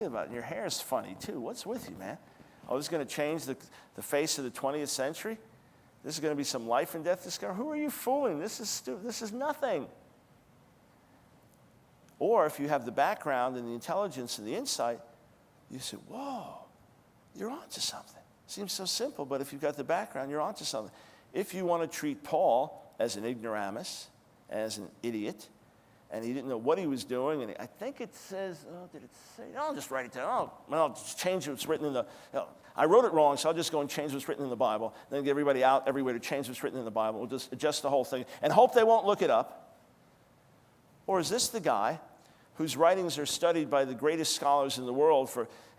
about it. Your hair is funny, too. What's with you, man? Oh, this is going to change the face of the 20th century? This is going to be some life and death discovery? Who are you fooling? This is nothing. Or if you have the background and the intelligence and the insight, you say, whoa, you're onto something. Seems so simple, but if you've got the background, you're onto something. If you want to treat Paul as an ignoramus, as an idiot, and he didn't know what he was doing, and I think it says, oh, did it say? I'll just write it down. I'll just change what's written in the, I wrote it wrong, so I'll just go and change what's written in the Bible. Then get everybody out everywhere to change what's written in the Bible. We'll just adjust the whole thing and hope they won't look it up. Or is this the guy whose writings are studied by the greatest scholars in the world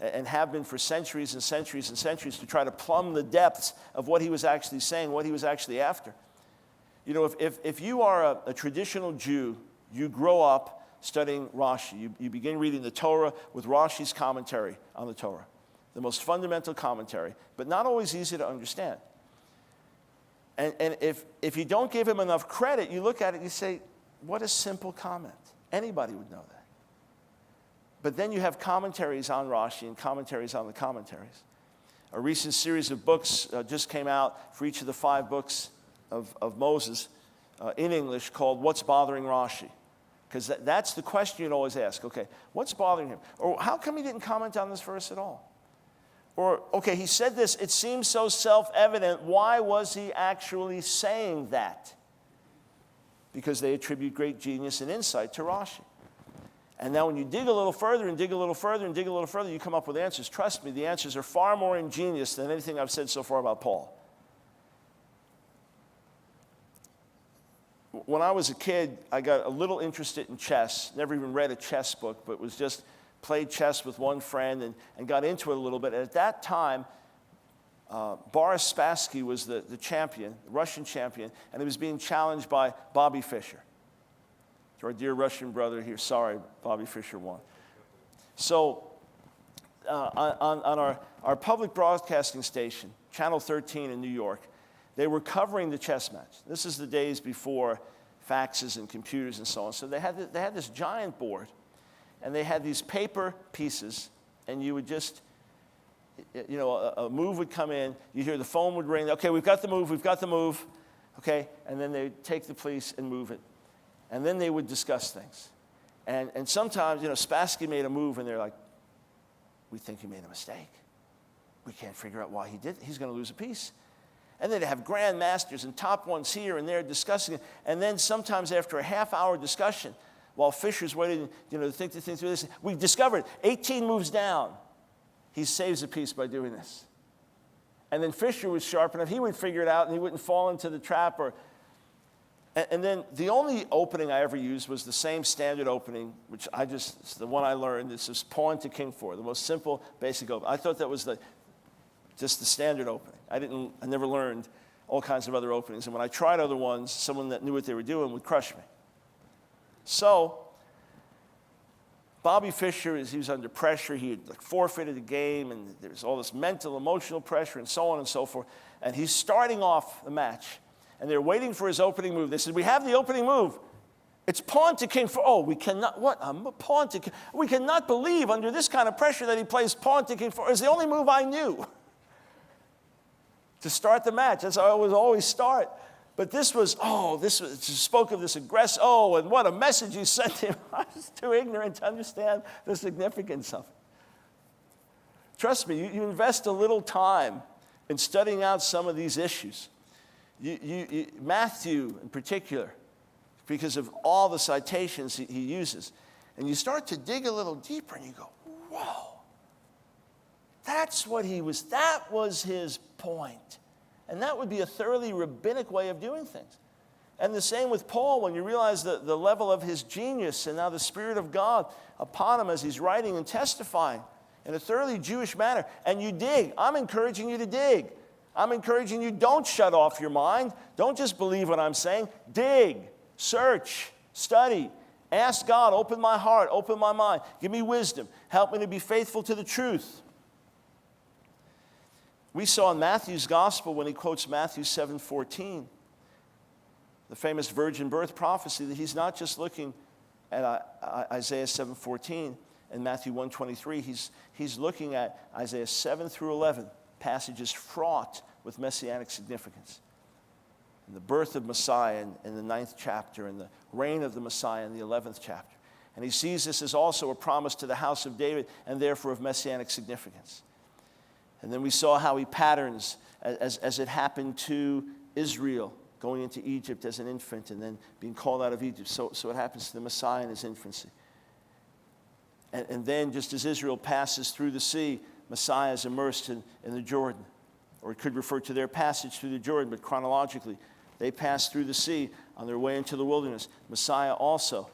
and have been for centuries and centuries and centuries to try to plumb the depths of what he was actually saying, what he was actually after? You know, if you are a traditional Jew, you grow up studying Rashi. You begin reading the Torah with Rashi's commentary on the Torah, the most fundamental commentary, but not always easy to understand. And if you don't give him enough credit, you look at it and you say, what a simple comment. Anybody would know that. But then you have commentaries on Rashi and commentaries on the commentaries. A recent series of books just came out for each of the 5 books of Moses in English called What's Bothering Rashi? Because that's the question you'd always ask. Okay, what's bothering him? Or how come he didn't comment on this verse at all? Or, okay, he said this, it seems so self-evident. Why was he actually saying that? Because they attribute great genius and insight to Rashi. And now when you dig a little further and dig a little further and dig a little further, you come up with answers. Trust me, the answers are far more ingenious than anything I've said so far about Paul. When I was a kid, I got a little interested in chess. Never even read a chess book, but was just played chess with one friend and got into it a little bit. And at that time, Boris Spassky was the champion, the Russian champion, and he was being challenged by Bobby Fischer. To our dear Russian brother here, sorry, Bobby Fischer won. So on our public broadcasting station, Channel 13 in New York, they were covering the chess match. This is the days before faxes and computers and so on. So they had this giant board, and they had these paper pieces, and you would just, you know, a move would come in, you hear the phone would ring, okay, we've got the move, okay, and then they'd take the piece and move it. And then they would discuss things. And sometimes, you know, Spassky made a move, and they're like, we think he made a mistake. We can't figure out why he did it. He's going to lose a piece. And then they have grandmasters and top ones here and there discussing it. And then sometimes after a half-hour discussion, while Fischer's waiting, you know, to think through this, we discovered 18 moves down. He saves a piece by doing this. And then Fischer was sharp enough, he would figure it out, and he wouldn't fall into the trap. And then the only opening I ever used was the same standard opening, which it's the one I learned. This is pawn to king 4, the most simple, basic opening. I thought that was just the standard opening. I never learned all kinds of other openings. And when I tried other ones, someone that knew what they were doing would crush me. So Bobby Fischer, he was under pressure. He had forfeited the game, and there's all this mental, emotional pressure, and so on and so forth. And he's starting off the match, and they're waiting for his opening move. They said, we have the opening move. It's pawn to king 4. Oh, we cannot, what? Pawn to king. We cannot believe under this kind of pressure that he plays pawn to king 4. It's the only move I knew to start the match. That's how I would always start. But this spoke of this aggressive, and what a message you sent him. I was too ignorant to understand the significance of it. Trust me, you invest a little time in studying out some of these issues. Matthew in particular, because of all the citations he uses, and you start to dig a little deeper and you go, whoa. That was his point. And that would be a thoroughly rabbinic way of doing things. And the same with Paul, when you realize the level of his genius and now the Spirit of God upon him as he's writing and testifying in a thoroughly Jewish manner. And you dig. I'm encouraging you to dig. I'm encouraging you, don't shut off your mind. Don't just believe what I'm saying. Dig, search, study. Ask God, open my heart, open my mind. Give me wisdom. Help me to be faithful to the truth. We saw in Matthew's gospel when he quotes Matthew 7:14, the famous virgin birth prophecy, that he's not just looking at Isaiah 7:14 in Matthew 1:23, he's looking at Isaiah 7 through 11, passages fraught with messianic significance. And the birth of Messiah in the 9th chapter, and the reign of the Messiah in the 11th chapter. And he sees this as also a promise to the house of David, and therefore of messianic significance. And then we saw how he patterns as it happened to Israel, going into Egypt as an infant and then being called out of Egypt. So it happens to the Messiah in his infancy. And then just as Israel passes through the sea, Messiah is immersed in the Jordan. Or it could refer to their passage through the Jordan, but chronologically, they pass through the sea on their way into the wilderness. Messiah also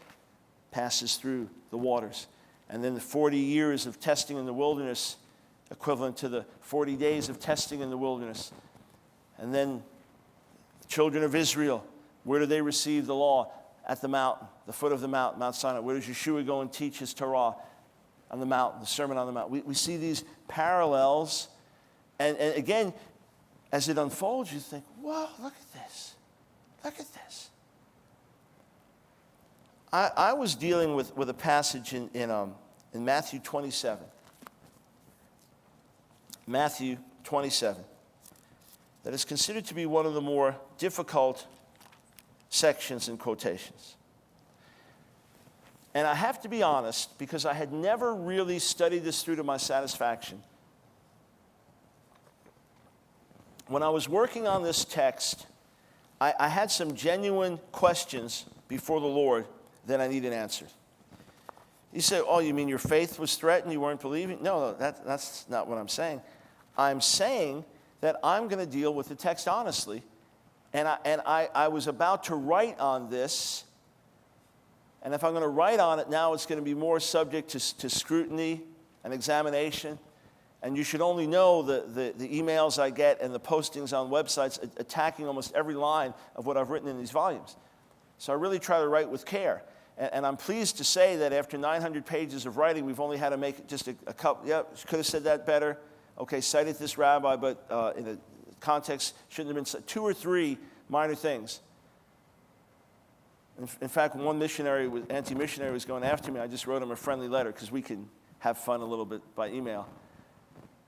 passes through the waters. And then the 40 years of testing in the wilderness, equivalent to the 40 days of testing in the wilderness. And then the children of Israel, where do they receive the law? At the mountain, the foot of the mountain, Mount Sinai. Where does Yeshua go and teach his Torah? On the mountain, the Sermon on the Mount. We see these parallels. And again, as it unfolds, you think, whoa, look at this. Look at this. I was dealing with a passage in Matthew 27. Matthew 27. That is considered to be one of the more difficult sections and quotations. And I have to be honest, because I had never really studied this through to my satisfaction. When I was working on this text, I had some genuine questions before the Lord that I needed answered. You say, oh, you mean your faith was threatened, you weren't believing? No, that's not what I'm saying. I'm saying that I'm going to deal with the text honestly. And I was about to write on this. And if I'm going to write on it now, it's going to be more subject to scrutiny and examination. And you should only know the emails I get and the postings on websites attacking almost every line of what I've written in these volumes. So I really try to write with care. And I'm pleased to say that after 900 pages of writing, we've only had to make just a couple. Yeah, could have said that better. Okay, cited this rabbi, but in the context, shouldn't have been 2 or 3 minor things. In fact, one anti-missionary was going after me. I just wrote him a friendly letter because we can have fun a little bit by email.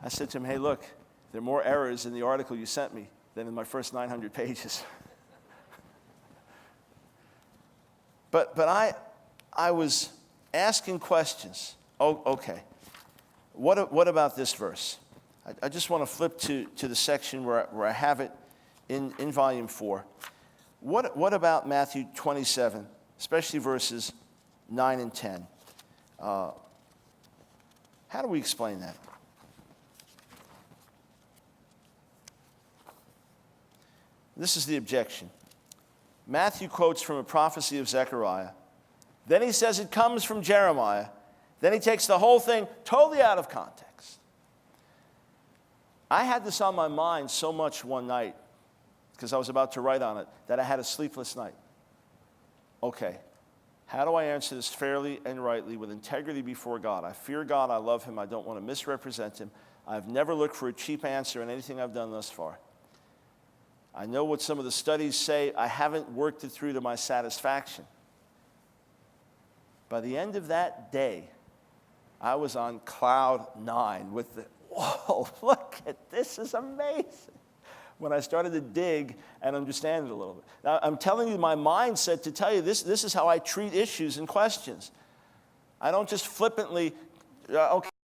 I said to him, hey, look, there are more errors in the article you sent me than in my first 900 pages. But I was asking questions. Oh, okay. What about this verse? I just want to flip to the section where I have it in volume 4. What about Matthew 27, especially verses 9 and 10? How do we explain that? This is the objection. Matthew quotes from a prophecy of Zechariah. Then he says it comes from Jeremiah. Then he takes the whole thing totally out of context. I had this on my mind so much one night, because I was about to write on it, that I had a sleepless night. Okay, how do I answer this fairly and rightly with integrity before God? I fear God, I love him, I don't want to misrepresent him. I've never looked for a cheap answer in anything I've done thus far. I know what some of the studies say. I haven't worked it through to my satisfaction. By the end of that day, I was on cloud 9 with the, whoa, look at this, is amazing. When I started to dig and understand it a little bit. Now, I'm telling you my mindset to tell you this is how I treat issues and questions. I don't just flippantly, okay,